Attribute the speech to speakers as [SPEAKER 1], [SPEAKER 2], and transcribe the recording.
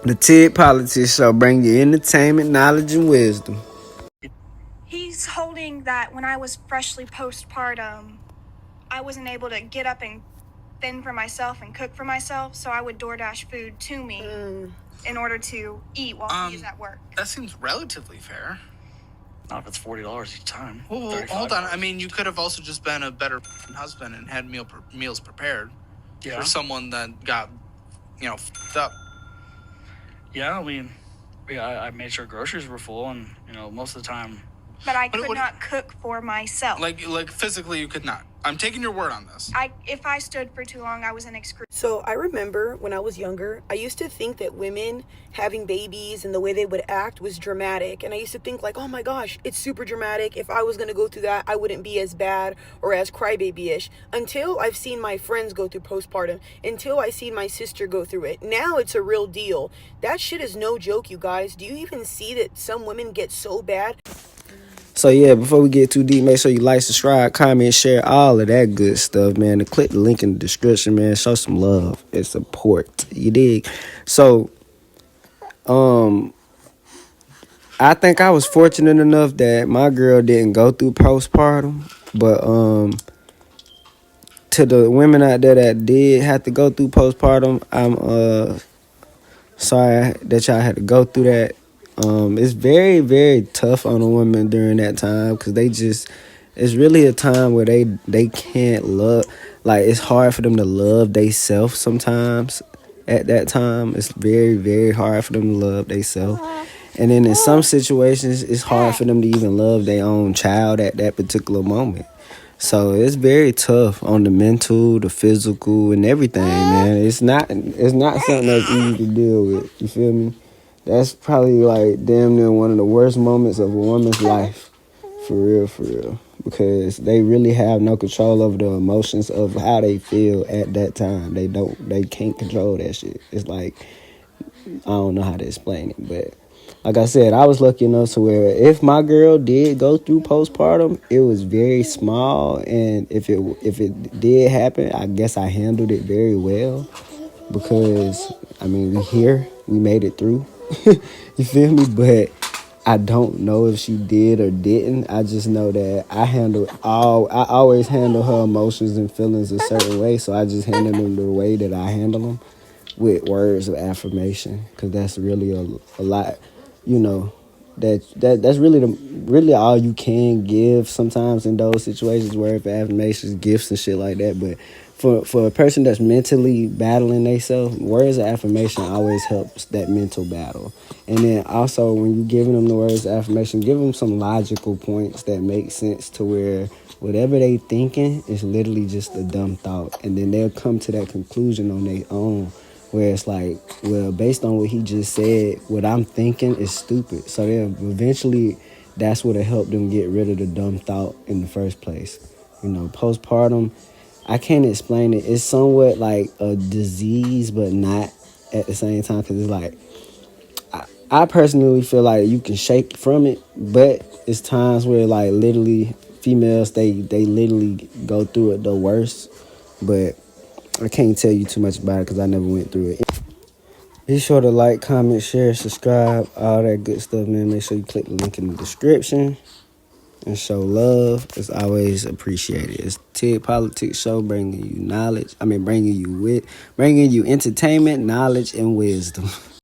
[SPEAKER 1] The TIG Politics Show bring you entertainment, knowledge, and wisdom.
[SPEAKER 2] He's holding that when I was freshly postpartum, I wasn't able to get up and fend for myself and cook for myself, so I would DoorDash food to me in order to eat while he's at work.
[SPEAKER 3] That seems relatively fair.
[SPEAKER 4] Not if it's $40 each time.
[SPEAKER 3] Well, hold on. I mean, you could have also just been a better husband and had meals prepared for someone that got, fucked up.
[SPEAKER 4] Yeah, I mean, I made sure groceries were full, and most of the time.
[SPEAKER 2] But I could not cook for myself.
[SPEAKER 3] Like physically, you could not. I'm taking your word on this.
[SPEAKER 2] If I stood for too long, I was in excruciating.
[SPEAKER 5] So I remember when I was younger, I used to think that women having babies and the way they would act was dramatic. And I used to think like, oh my gosh, it's super dramatic. If I was going to go through that, I wouldn't be as bad or as crybaby-ish. Until I've seen my friends go through postpartum. Until I see my sister go through it. Now it's a real deal. That shit is no joke, you guys. Do you even see that some women get so bad?
[SPEAKER 1] So yeah, before we get too deep, make sure you like, subscribe, comment, share, all of that good stuff, man. And click the link in the description, man. Show some love and support. You dig? So, I think I was fortunate enough that my girl didn't go through postpartum, but to the women out there that did have to go through postpartum, I'm sorry that y'all had to go through that. It's very, very tough on a woman during that time because it's really a time where they can't love. Like, it's hard for them to love theyself sometimes. At that time, it's very, very hard for them to love theyself. And then in some situations, it's hard for them to even love their own child at that particular moment. So it's very tough on the mental, the physical, and everything, man. It's not something that's easy to deal with. You feel me? That's probably like damn near one of the worst moments of a woman's life. For real. Because they really have no control over the emotions of how they feel at that time. They can't control that shit. It's like, I don't know how to explain it, but like I said, I was lucky enough to where if my girl did go through postpartum, it was very small, and if it did happen, I guess I handled it very well because I mean we made it through. You feel me? But I don't know if she did or didn't. I just know that I always handle her emotions and feelings a certain way, so I just handle them the way that I handle them with words of affirmation, because that's really a lot, that's really all you can give sometimes in those situations, words of affirmations, gifts and shit like that. But for a person that's mentally battling themselves, words of affirmation always helps that mental battle. And then also when you're giving them the words of affirmation, give them some logical points that make sense to where whatever they thinking is literally just a dumb thought, and then they'll come to that conclusion on their own, where it's like, well, based on what he just said, what I'm thinking is stupid. So then eventually that's what'll help them get rid of the dumb thought in the first place. Postpartum, I can't explain it. It's somewhat like a disease, but not at the same time, because it's like, I personally feel like you can shake from it, but it's times where like literally females, they literally go through it the worst. But I can't tell you too much about it because I never went through it. Be sure to like, comment, share, subscribe, all that good stuff, man. Make sure you click the link in the description and show love. It's always appreciated. It's TIG Politics Show, bringing you entertainment, knowledge, and wisdom.